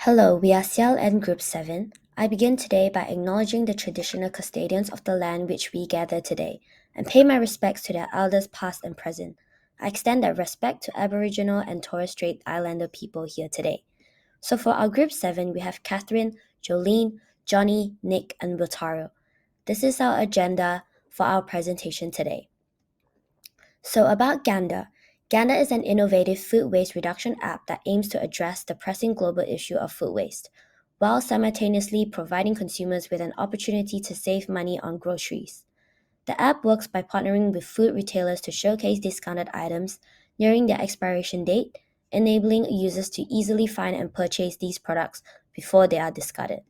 Hello, we are CLN Group 7. I begin today by acknowledging the traditional custodians of the land which we gather today and pay my respects to their elders past and present. I extend that respect to Aboriginal and Torres Strait Islander people here today. So for our Group 7, we have Katharine, Jolene, Johnny, Nick, and Wiltario. This is our agenda for our presentation today. So about Gander. Gander is an innovative food waste reduction app that aims to address the pressing global issue of food waste, while simultaneously providing consumers with an opportunity to save money on groceries. The app works by partnering with food retailers to showcase discounted items nearing their expiration date, enabling users to easily find and purchase these products before they are discarded.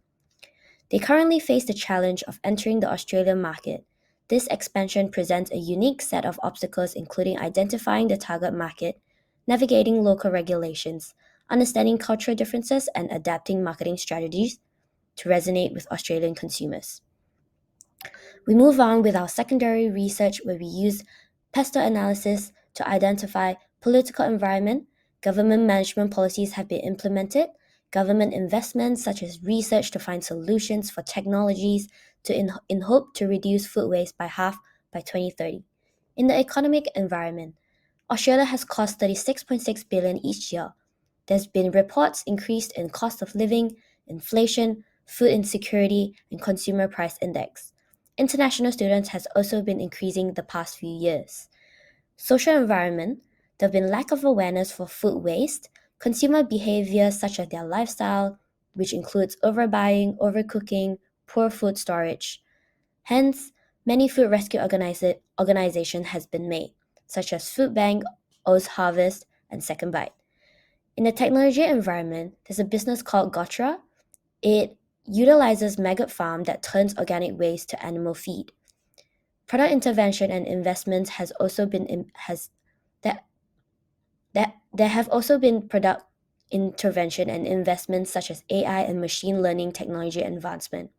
They currently face the challenge of entering the Australian market. This expansion presents a unique set of obstacles, including identifying the target market, navigating local regulations, understanding cultural differences, and adapting marketing strategies to resonate with Australian consumers. We move on with our secondary research, where we use PESTO analysis to identify political environment, government management policies have been implemented, government investments such as research to find solutions for technologies in hope to reduce food waste by half by 2030. In the economic environment, Australia has cost 36.6 billion each year. There's been reports increased in cost of living, inflation, food insecurity, and consumer price index. International students has also been increasing the past few years. Social environment, there have been lack of awareness for food waste, consumer behavior such as their lifestyle, which includes overbuying, overcooking, poor food storage. Hence, many food rescue organizations has been made, such as Food Bank, Oz Harvest, and Second Bite. In the technology environment, there's a business called Gotra. It utilizes maggot farm that turns organic waste to animal feed. Product intervention and investments has also been there have also been product intervention and investments such as AI and machine learning technology advancement.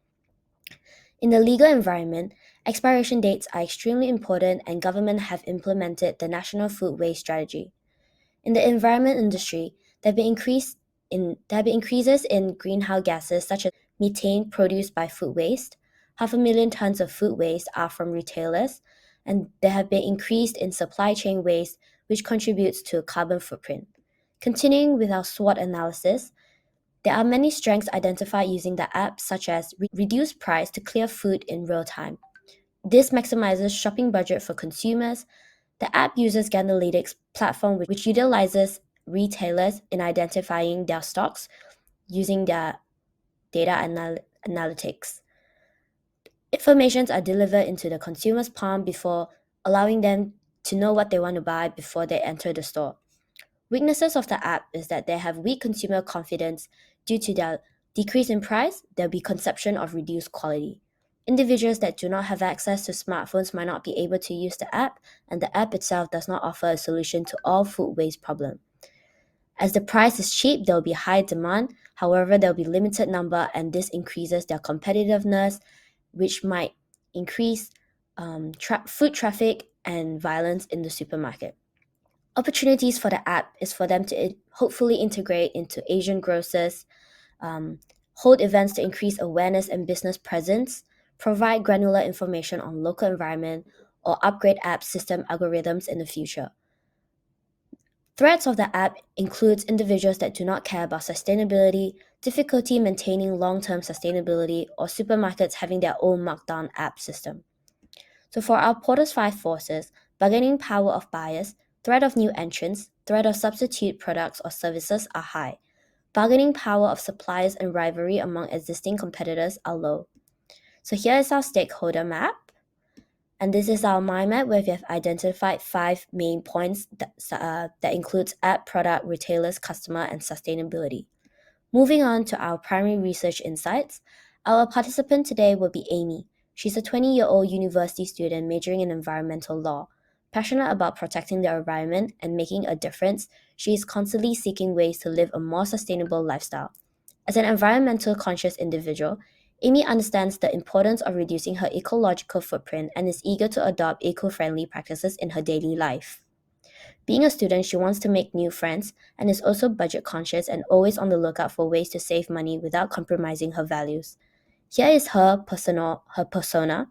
In the legal environment, expiration dates are extremely important and government have implemented the National Food Waste Strategy. In the environment industry, there have been increases in greenhouse gases such as methane produced by food waste. 500,000 tons of food waste are from retailers, and there have been increased in supply chain waste, which contributes to a carbon footprint. Continuing with our SWOT analysis, there are many strengths identified using the app, such as reduced price to clear food in real time. This maximizes shopping budget for consumers. The app uses Ganderlytics platform, which utilizes retailers in identifying their stocks using their data analytics. Informations are delivered into the consumer's palm before allowing them to know what they want to buy before they enter the store. Weaknesses of the app is that they have weak consumer confidence due to their decrease in price. There'll be conception of reduced quality. Individuals that do not have access to smartphones might not be able to use the app, and the app itself does not offer a solution to all food waste problem. As the price is cheap, there will be high demand. However, there will be limited number, and this increases their competitiveness, which might increase food traffic and violence in the supermarket. Opportunities for the app is for them to hopefully integrate into Asian grocers, hold events to increase awareness and business presence, provide granular information on local environment, or upgrade app system algorithms in the future. Threats of the app includes individuals that do not care about sustainability, difficulty maintaining long-term sustainability, or supermarkets having their own markdown app system. So for our Porter's 5 forces, bargaining power of buyers, threat of new entrants, threat of substitute products or services are high. Bargaining power of suppliers and rivalry among existing competitors are low. So here is our stakeholder map. And this is our mind map, where we have identified 5 main points that includes app, product, retailers, customer, and sustainability. Moving on to our primary research insights, our participant today will be Amy. She's a 20-year-old university student majoring in environmental law. Passionate about protecting the environment and making a difference, she is constantly seeking ways to live a more sustainable lifestyle. As an environmental conscious individual, Amy understands the importance of reducing her ecological footprint and is eager to adopt eco-friendly practices in her daily life. Being a student, she wants to make new friends and is also budget conscious and always on the lookout for ways to save money without compromising her values. Here is her persona.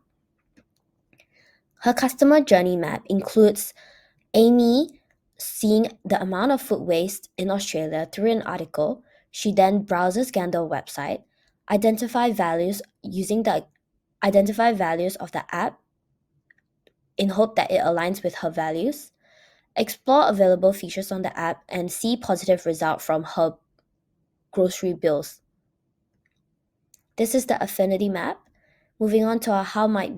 Her customer journey map includes Amy seeing the amount of food waste in Australia through an article. She then browses Gander website, identify values using the identify values of the app in hope that it aligns with her values, explore available features on the app and see positive result from her grocery bills. This is the affinity map. Moving on to our how might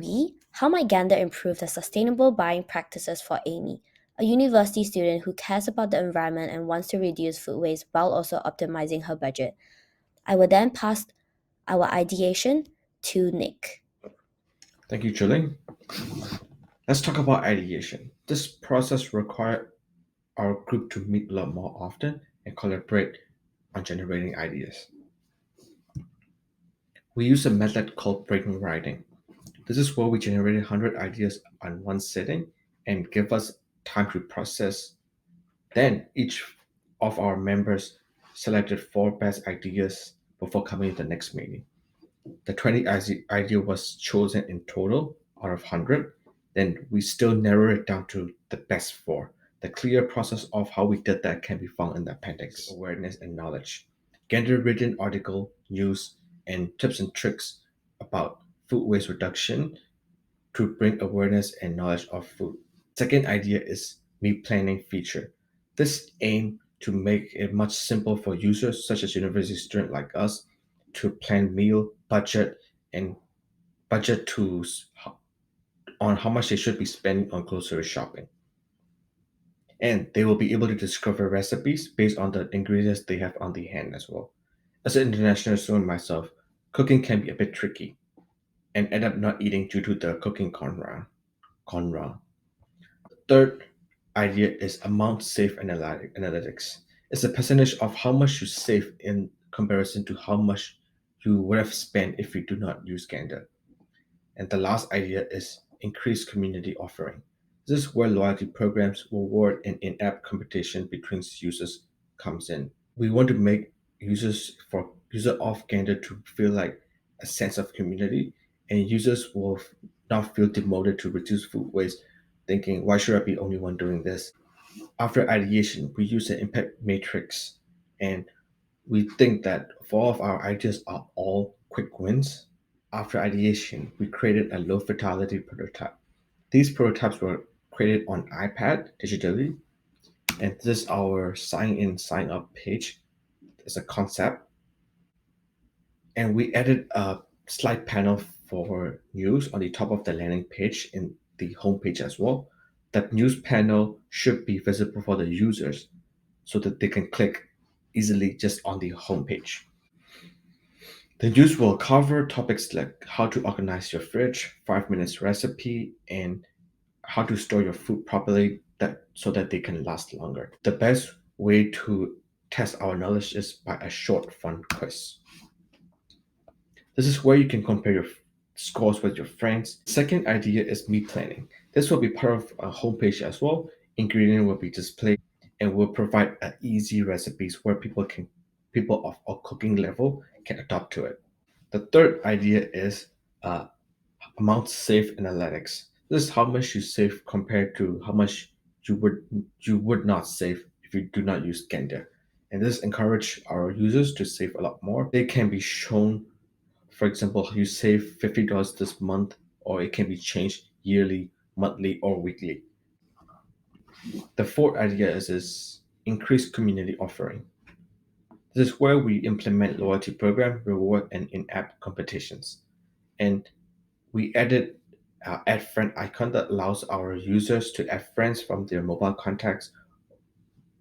Gander improve the sustainable buying practices for Amy, a university student who cares about the environment and wants to reduce food waste while also optimizing her budget. I will then pass our ideation to Nick. Thank you, Jolene. Let's talk about ideation. This process requires our group to meet a lot more often and collaborate on generating ideas. We use a method called brainwriting. This is where we generated 100 ideas on one sitting and give us time to process. Then each of our members selected four best ideas before coming to the next meeting. The 20 idea was chosen in total out of 100. Then we still narrow it down to the best four. The clear process of how we did that can be found in the appendix. Awareness and knowledge. Gander written article, news, and tips and tricks about food waste reduction to bring awareness and knowledge of food. Second idea is meal planning feature. This aim to make it much simpler for users such as university students like us to plan meal budget and budget tools on how much they should be spending on grocery shopping. And they will be able to discover recipes based on the ingredients they have on the hand as well. As an international student myself, cooking can be a bit tricky and end up not eating due to the cooking gone wrong. Third idea is amount save analytics. It's a percentage of how much you save in comparison to how much you would have spent if you do not use Gander. And the last idea is increased community offering. This is where loyalty programs, reward, and in-app competition between users comes in. We want to make user of Gander to feel like a sense of community, and users will not feel demoted to reduce food waste, thinking, why should I be the only one doing this? After ideation, we use an impact matrix, and we think that four of our ideas are all quick wins. After ideation, we created a low fatality prototype. These prototypes were created on iPad digitally, and this is our sign in, sign up page as a concept. And we added a slide panel for news on the top of the landing page in the homepage as well. That news panel should be visible for the users so that they can click easily just on the homepage. The news will cover topics like how to organize your fridge, 5 minutes recipe, and how to store your food properly so that they can last longer. The best way to test our knowledge is by a short fun quiz. This is where you can compare your scores with your friends. Second idea is meal planning. This will be part of a homepage as well. Ingredient will be displayed and will provide easy recipes where people of a cooking level can adopt to it. The third idea is uh, amount saved analytics. This is how much you save compared to how much you would not save if you do not use Gander. And this encourage our users to save a lot more. They can be shown, for example, you save $50 this month, or it can be changed yearly, monthly, or weekly. The fourth idea is increased community offering. This is where we implement loyalty program, reward, and in-app competitions. And we added add friend icon that allows our users to add friends from their mobile contacts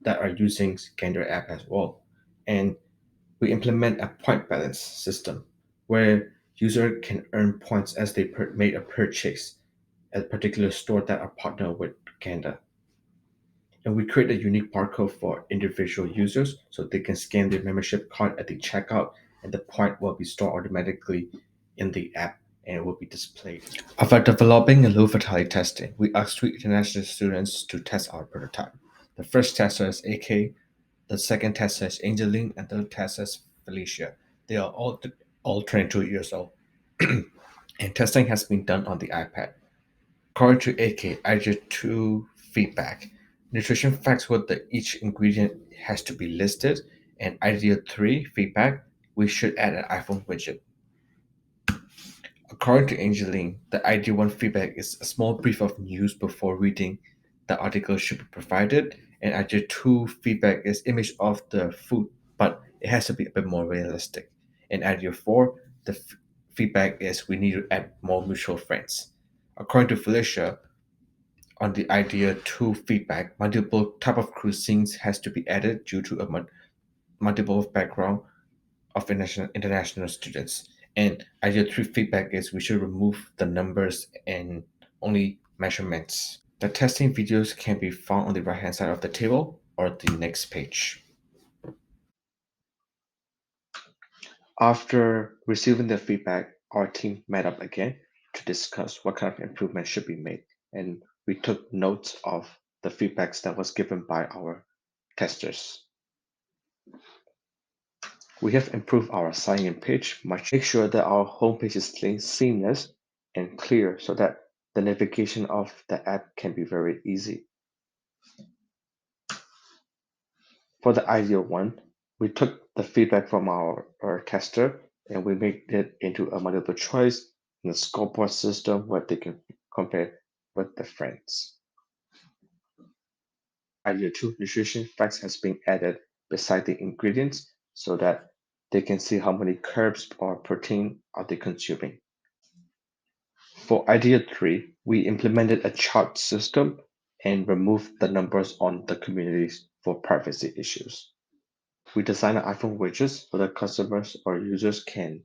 that are using Gander app as well. And we implement a point balance system where user can earn points as they made a purchase at a particular store that are partnered with Gander. And we create a unique barcode for individual users so they can scan their membership card at the checkout, and the point will be stored automatically in the app and it will be displayed. After developing a low fatality testing, we asked three international students to test our prototype. The first tester is AK, the second tester is Angeline, and the third tester is Felicia. They are all 22 years old, and testing has been done on the iPad. According to AK, idea 2 feedback. Nutrition facts what each ingredient has to be listed, and idea 3 feedback, we should add an iPhone widget. According to Angeline, the idea 1 feedback is a small brief of news before reading the article should be provided, and idea 2 feedback is image of the food, but it has to be a bit more realistic. And idea 4, the feedback is we need to add more mutual friends. According to Felicia, on the idea 2 feedback, multiple type of cuisines has to be added due to a multiple background of international students. And idea 3 feedback is we should remove the numbers and only measurements. The testing videos can be found on the right hand side of the table or the next page. After receiving the feedback, our team met up again to discuss what kind of improvements should be made, and we took notes of the feedbacks that was given by our testers. We have improved our sign-in page much. Make sure that our homepage is seamless and clear so that the navigation of the app can be very easy. For the ideal one, we took the feedback from our tester and we made it into a multiple choice and a scoreboard system where they can compare with their friends. Idea 2, nutrition facts has been added beside the ingredients so that they can see how many carbs or protein are they consuming. For idea 3, we implemented a chart system and removed the numbers on the communities for privacy issues. We designed an iPhone widgets so that customers or users can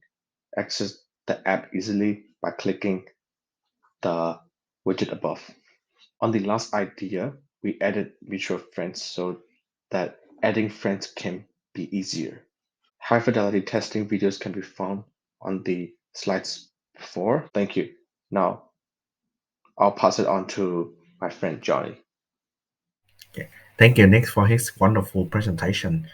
access the app easily by clicking the widget above. On the last idea, we added mutual friends so that adding friends can be easier. High fidelity testing videos can be found on the slides before. Thank you. Now I'll pass it on to my friend Johnny. Okay. Thank you, Nick, for his wonderful presentation.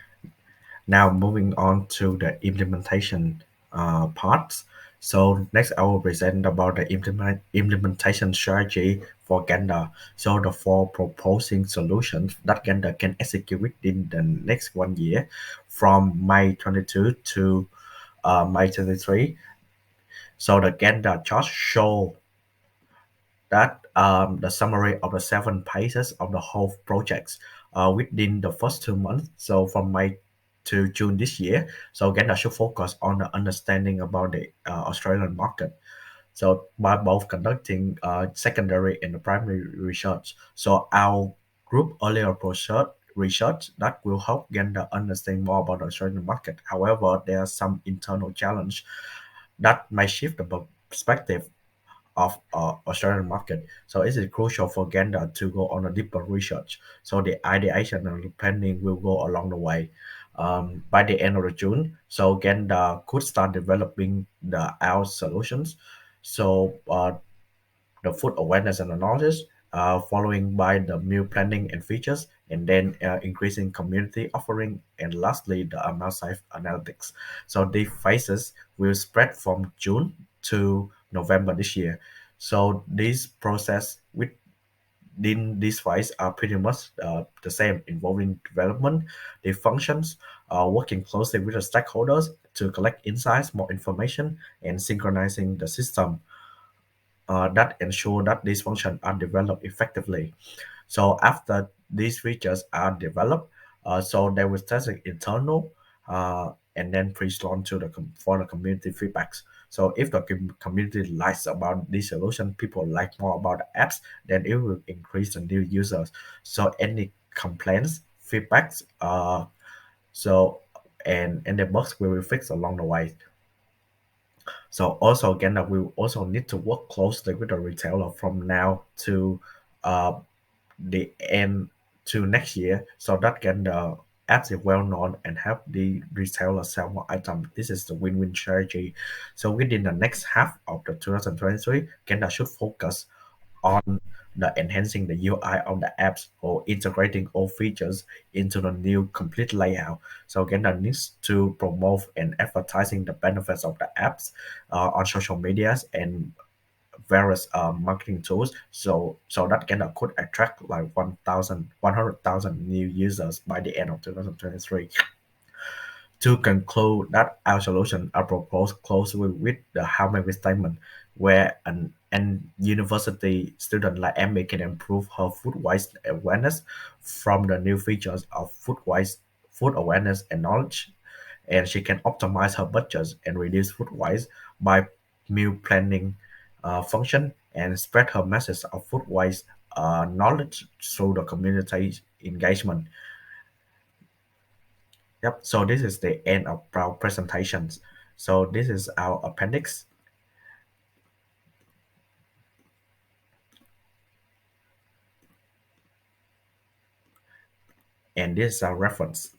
Now, moving on to the implementation parts. So next, I will present about the implementation strategy for Gander. So the four proposing solutions that Gander can execute within the next 1 year, from May 22 to May 23. So the Gander chart show that the summary of the 7 pages of the whole projects within the first 2 months. So from May to June this year, so Gander should focus on the understanding about the Australian market. So by both conducting secondary and primary research. So our group earlier pursued research that will help Gander understand more about the Australian market. However, there are some internal challenge that may shift the perspective of Australian market. So it is crucial for Gander to go on a deeper research. So the ideation and the planning will go along the way. By the end of June, so Gander could start developing the our solutions. So the food awareness and analysis, following by the meal planning and features, and then increasing community offering, and lastly the amount size analytics. So the phases will spread from June to November this year. So this process within these phase are pretty much the same, involving development, the functions, working closely with the stakeholders to collect insights, more information, and synchronizing the system that ensure that these functions are developed effectively. So after these features are developed, so they will test it internal and then pre-launch to for the community feedbacks. So if the community likes about this solution, people like more about the apps, then it will increase the new users. So any complaints, feedbacks, so and the bugs will be fixed along the way. So also again that we also need to work closely with the retailer from now to uh, the end to next year, so that can the apps is well known and help the retailer sell more items. This is the win-win strategy. So within the next half of the 2023, Canada should focus on the enhancing the UI of the apps or integrating old features into the new complete layout. So Gander needs to promote and advertising the benefits of the apps on social medias and various marketing tools. So that Gander could attract like 100,000 new users by the end of 2023. To conclude that our solutions are proposed closely with the Harmony statement, where an university student like Emmy can improve her food waste awareness from the new features of food awareness and knowledge, and she can optimize her budgets and reduce food waste by meal planning function and spread her message of food waste knowledge through the community engagement. Yep. So this is the end of our presentations. So this is our appendix, and this is our reference.